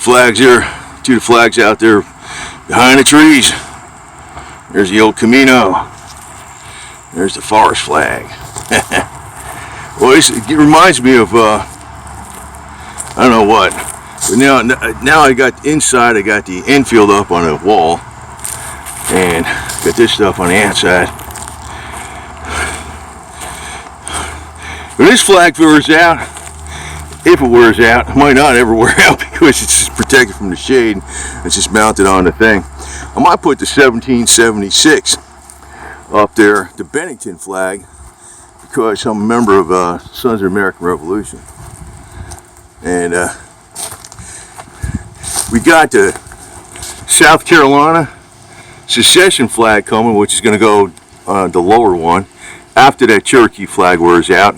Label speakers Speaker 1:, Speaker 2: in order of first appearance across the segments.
Speaker 1: flags here, two flags out there behind the trees. There's the old Camino. There's the forest flag. Well, it reminds me of I don't know what, but now I got inside. I got the infield up on the wall, and got this stuff on the outside. When this flag wears out, if it wears out, it might not ever wear out because it's just protected from the shade. It's just mounted on the thing. I might put the 1776 up there, the Bennington flag, because I'm a member of Sons of the American Revolution. And we got the South Carolina secession flag coming, which is going to go the lower one after that Cherokee flag wears out.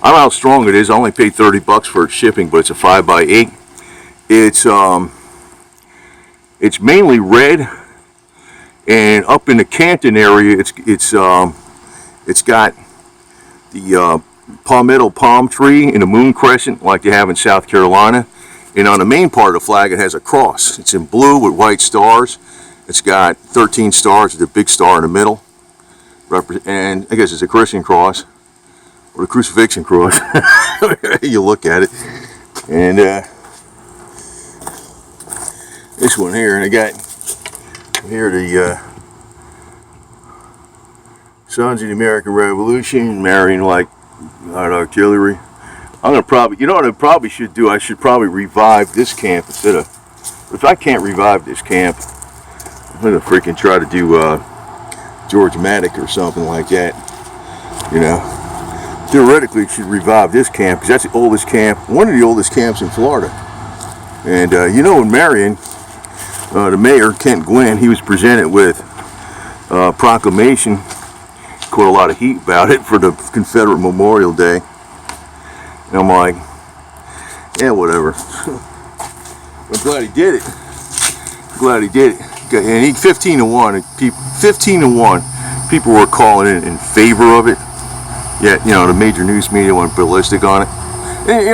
Speaker 1: I don't know how strong it is. I only paid $30 for its shipping, but it's a 5x8. It's mainly red, and up in the Canton area, it's got the palmetto palm tree in a moon crescent like they have in South Carolina. And on the main part of the flag, it has a cross. It's in blue with white stars. It's got 13 stars with a big star in the middle. And I guess it's a Christian cross, or a crucifixion cross. You look at it. And this one here, and I got here the Sons of the American Revolution, marrying like light artillery. I'm gonna probably, you know what I probably should do? I should probably revive this camp instead of. If I can't revive this camp, I'm gonna freaking try to do George Matic or something like that. You know, theoretically, it should revive this camp because that's the oldest camp, one of the oldest camps in Florida. And you know, in Marion, the mayor Kent Gwynn, he was presented with a proclamation. Caught a lot of heat about it for the Confederate Memorial Day. And I'm like, yeah, whatever. I'm glad he did it. Glad he did it. And he 15-1. 15-1. People were calling in favor of it. Yet, you know, the major news media went ballistic on it. And you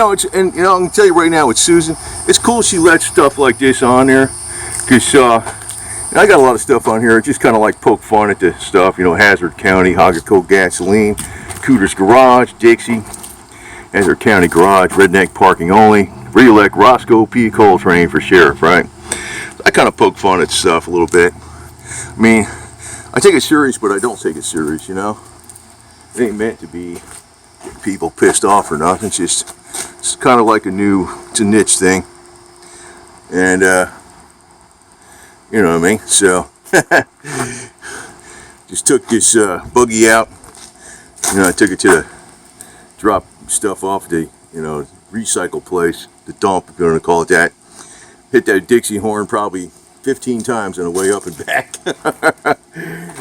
Speaker 1: know, I can tell you right now with Susan, it's cool she lets stuff like this on there, because I got a lot of stuff on here. Just kind of like poke fun at the stuff, you know, Hazard County, Hoggaco Gasoline, Cooter's Garage, Dixie, Hazard County Garage, Redneck Parking Only, re-elect Roscoe P. Coltrane for sheriff, right? I kind of poke fun at stuff a little bit. I mean, I take it serious, but I don't take it serious, you know? It ain't meant to be getting people pissed off or nothing. It's kind of like it's a niche thing. And, you know what I mean? So, just took this buggy out. You know, I took it to drop stuff off the, you know, recycle place, the dump, if you want to call it that. Hit that Dixie horn probably 15 times on the way up and back.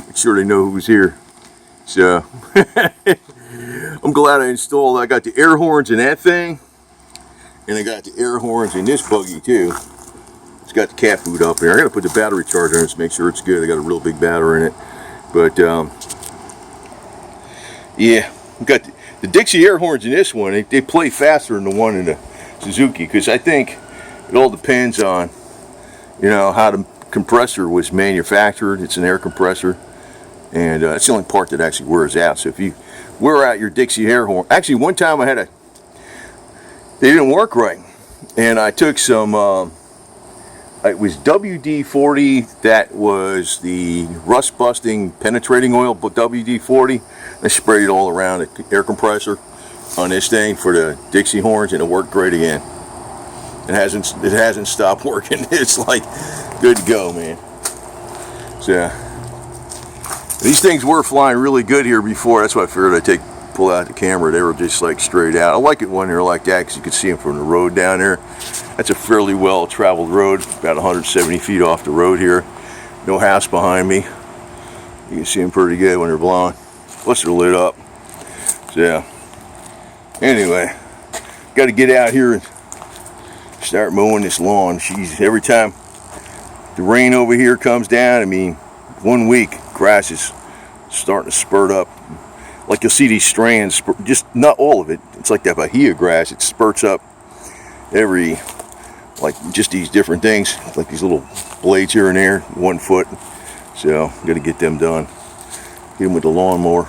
Speaker 1: Make sure they know who's here. So, I'm glad I installed. I got the air horns in that thing, and I got the air horns in this buggy too. It's got the cat food up there. I gotta put the battery charger in it to make sure it's good. I got a real big battery in it. But yeah, got the Dixie air horns in this one. They play faster than the one in the Suzuki, because I think it all depends on, you know, how the compressor was manufactured. It's an air compressor, and it's the only part that actually wears out. So if you wear out your Dixie air horn, actually one time they didn't work right, and I took some. It was WD-40, that was the rust-busting penetrating oil, but WD-40. I sprayed it all around the air compressor on this thing for the Dixie horns, and it worked great again. It hasn't stopped working. It's like good to go, man. So these things were flying really good here before. That's why I figured I'd pull out the camera. They were just like straight out. I like it when they're like that because you can see them from the road down there. That's a fairly well traveled road, about 170 feet off the road here. No house behind me. You can see them pretty good when they're blowing. Plus they're lit up. So anyway, got to get out here and start mowing this lawn. Every time the rain over here comes down, I mean, 1 week, grass is starting to spurt up. Like you'll see these strands, just not all of it. It's like that Bahia grass. It spurts up every like just these different things, like these little blades here and there, 1 foot. So I'm gonna get them done. Get them with the lawnmower.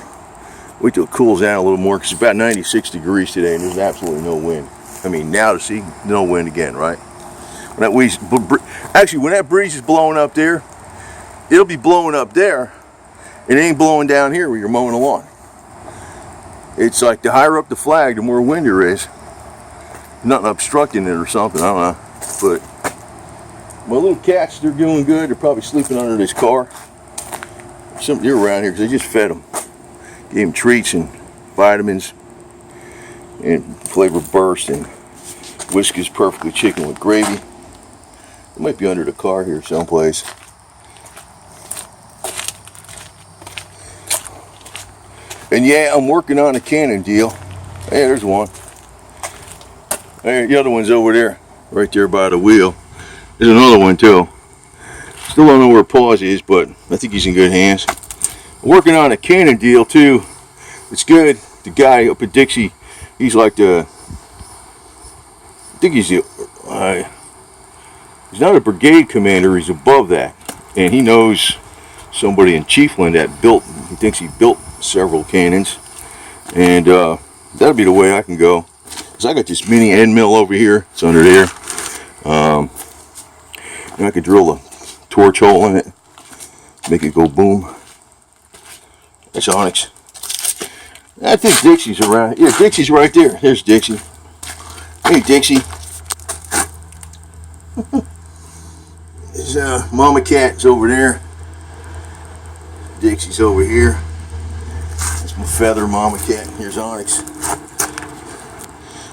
Speaker 1: Wait till it cools down a little more, because it's about 96 degrees today and there's absolutely no wind. I mean, now to see no wind again, right? When that breeze, actually, when that breeze is blowing up there, it'll be blowing up there. It ain't blowing down here where you're mowing the lawn. It's like the higher up the flag, the more wind there is. Nothing obstructing it or something, I don't know. But my little cats, they're doing good. They're probably sleeping under this car. Some deer around here, because I just fed them. Gave them treats and vitamins and flavor burst and Whiskas perfectly chicken with gravy. It might be under the car here someplace. And yeah, I'm working on a Canon deal. Hey, there's one. Hey, the other one's over there, right there by the wheel. There's another one too. Still don't know where Paws is, but I think he's in good hands. I'm working on a Canon deal too. It's good. The guy up at Dixie, he's like the, I think he's the, he's not a brigade commander, he's above that. And he knows somebody in Chiefland that built, he thinks he built several cannons. And that'll be the way I can go. Because I got this mini end mill over here, it's under there. And I could drill a torch hole in it, make it go boom. That's onyx. I think Dixie's around. Yeah, Dixie's right there. There's Dixie. Hey, Dixie. His mama cat's over there. Dixie's over here. That's my feather mama cat. Here's Onyx.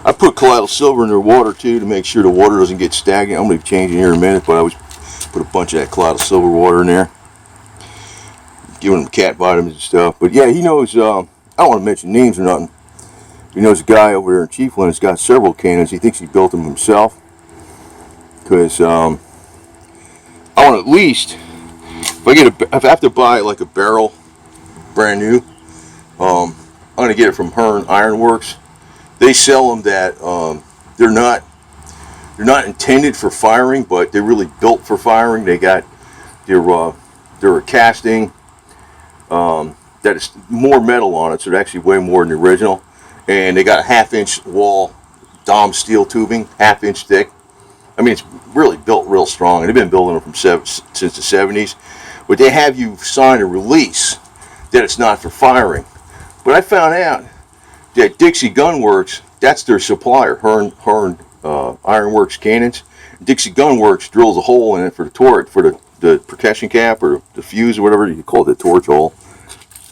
Speaker 1: I put colloidal silver in their water too to make sure the water doesn't get stagnant. I'm going to be changing here in a minute, but I always put a bunch of that colloidal silver water in there. Giving them cat vitamins and stuff. But yeah, he knows, I don't want to mention names or nothing. He knows a guy over there in Chiefland that's got several cannons. He thinks he built them himself. Because I want at least, if I have to buy like a barrel, brand new, I'm going to get it from Hearn Iron Works. They sell them that they're not intended for firing, but they're really built for firing. They got they're a casting that is more metal on it, so they're actually way more than the original. And they got a 1/2-inch wall dom steel tubing, 1/2 inch thick. I mean, it's really built real strong, and they've been building them since the 70s. But they have you sign a release that it's not for firing. But I found out that Dixie Gun Works, that's their supplier, Hearn Iron Works cannons. Dixie Gun Works drills a hole in it for the torch, for the percussion cap or the fuse or whatever you call it, the torch hole.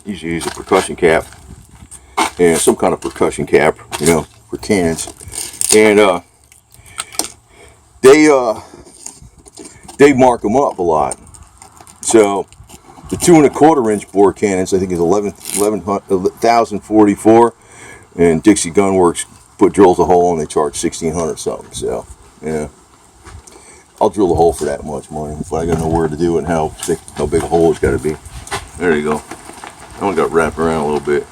Speaker 1: Usually use a percussion cap and some kind of percussion cap, you know, for cannons. And they mark them up a lot. So the 2 1/4 inch bore cannons, I think, is 11,044, and Dixie Gun Works drills a hole and they charge 1,600 something. So yeah, I'll drill a hole for that much money, but I gotta know where to do it and how big a hole it's got to be. There you go. I only got wrapped around a little bit.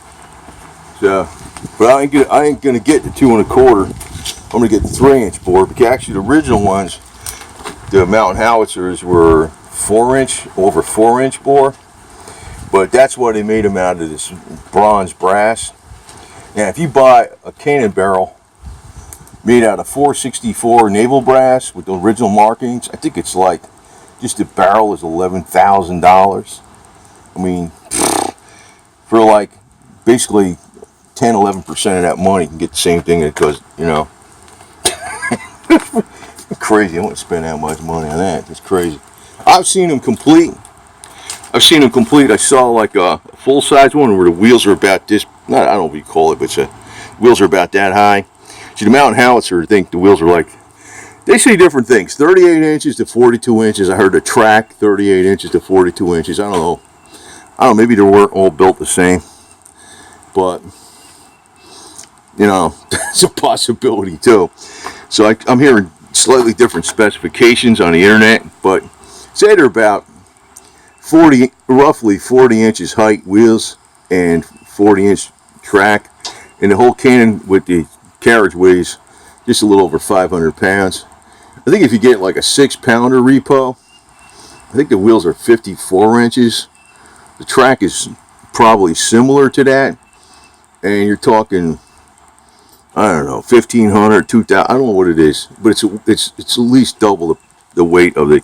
Speaker 1: So, but I ain't gonna get the 2 1/4. I'm gonna get the 3-inch bore, because actually the original ones, the mountain howitzers, were 4-inch, over 4-inch bore, but that's why they made them out of this bronze brass. Now, if you buy a cannon barrel made out of 464 naval brass with the original markings, I think it's like just the barrel is $11,000. I mean, for like basically 10-11% of that money, you can get the same thing because, you know, crazy. I wouldn't spend that much money on that. It's crazy. I've seen them complete. I saw like a full-size one where the wheels are about this. I don't know what you call it, but the wheels are about that high. See, the mountain howitzer, I think the wheels are like, they say different things. 38 inches to 42 inches. I heard the track 38 inches to 42 inches. I don't know. Maybe they weren't all built the same. But, you know, it's a possibility too. So I'm hearing slightly different specifications on the internet, but say they're about roughly 40 inches height wheels and 40-inch track, and the whole cannon with the carriage weighs just a little over 500 pounds. I think if you get like a 6-pounder repo, I think the wheels are 54 inches. The track is probably similar to that, and you're talking, I don't know, 1,500, 2,000. I don't know what it is, but it's at least double the weight of the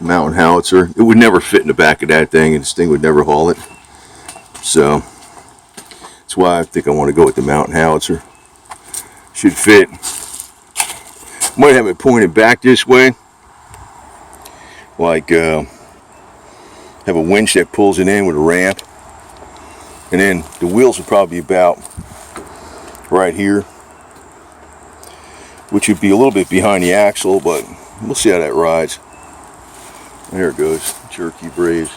Speaker 1: mountain howitzer. It would never fit in the back of that thing, and this thing would never haul it. So that's why I think I want to go with the mountain howitzer. Should fit. Might have it pointed back this way, like have a winch that pulls it in with a ramp, and then the wheels will probably be about right here, which would be a little bit behind the axle, but we'll see how that rides. There it goes, jerky braves.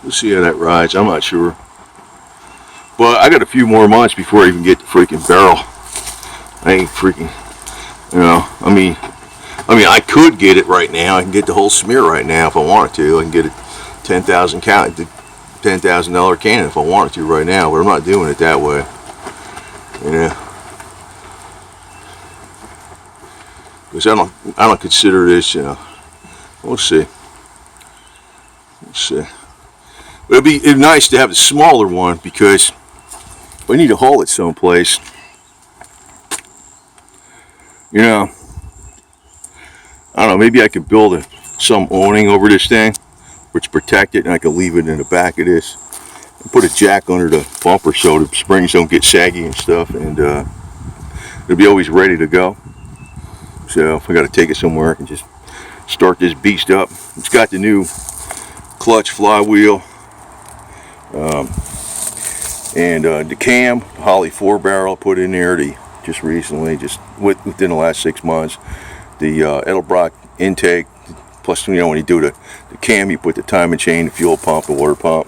Speaker 1: We'll see how that rides. I'm not sure, but I got a few more months before I even get the freaking barrel. I ain't freaking, you know. I mean, I could get it right now. I can get the whole smear right now if I wanted to. I can get a $10,000 cannon if I wanted to right now, but I'm not doing it that way. Yeah, because I don't consider this, you know. We'll see. We'll see. But it'd be nice to have a smaller one, because if I need to haul it someplace, you know, I don't know, maybe I could build some awning over this thing, which protect it, and I could leave it in the back of this. And put a jack under the bumper so the springs don't get saggy and stuff, and it'll be always ready to go. So if I got to take it somewhere, I can just start this beast up. It's got the new clutch flywheel, and the cam, Holly 4-barrel put in there just recently, just within the last 6 months. The Edelbrock intake, plus, you know, when you do the cam, you put the timing chain, the fuel pump, the water pump.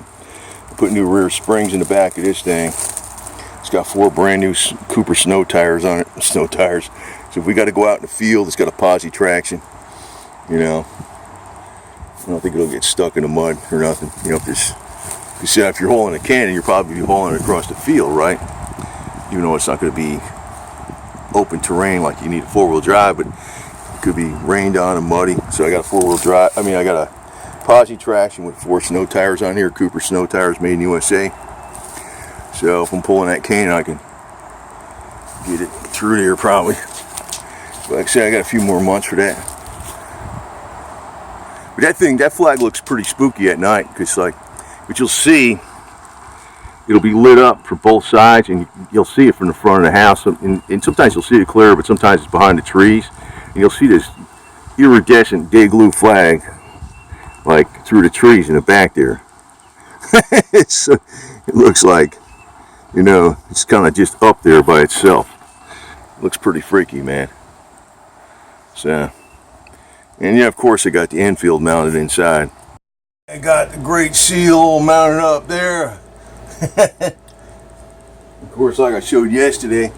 Speaker 1: Put new rear springs in the back of this thing. It's got 4 brand new Cooper snow tires on it. Snow tires. So if we got to go out in the field, it's got a posi traction. You know, I don't think it'll get stuck in the mud or nothing. You know, if you're hauling a cannon, you're probably hauling it across the field, right? Even though it's not going to be open terrain like you need a 4-wheel drive, but it could be rained on and muddy. So I got a 4-wheel drive. I mean, I got a posi traction with 4 snow tires on here, Cooper snow tires, made in USA. So if I'm pulling that cane, I can get it through there probably. But like I said, I got a few more months for that. But that flag looks pretty spooky at night, because but you'll see, it'll be lit up from both sides, and you'll see it from the front of the house, and sometimes you'll see it clear, but sometimes it's behind the trees, and you'll see this iridescent day glue flag like through the trees in the back there. It looks like, you know, it's kind of just up there by itself. Looks pretty freaky, man. So, and yeah, of course I got the Enfield mounted inside. I got the Great Seal mounted up there. Of course, like I showed yesterday,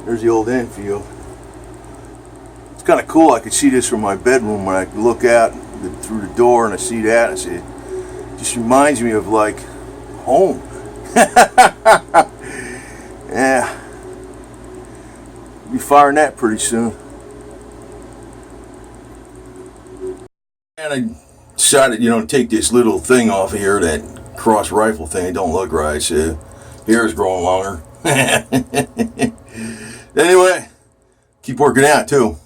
Speaker 1: there's the old Enfield. It's kind of cool. I could see this from my bedroom when I look out through the door, and I see that. I say, it just reminds me of like home. Yeah, be firing that pretty soon. And I decided, you know, to take this little thing off of here, that cross rifle thing. It don't look right. So hair's growing longer. Anyway, keep working out too.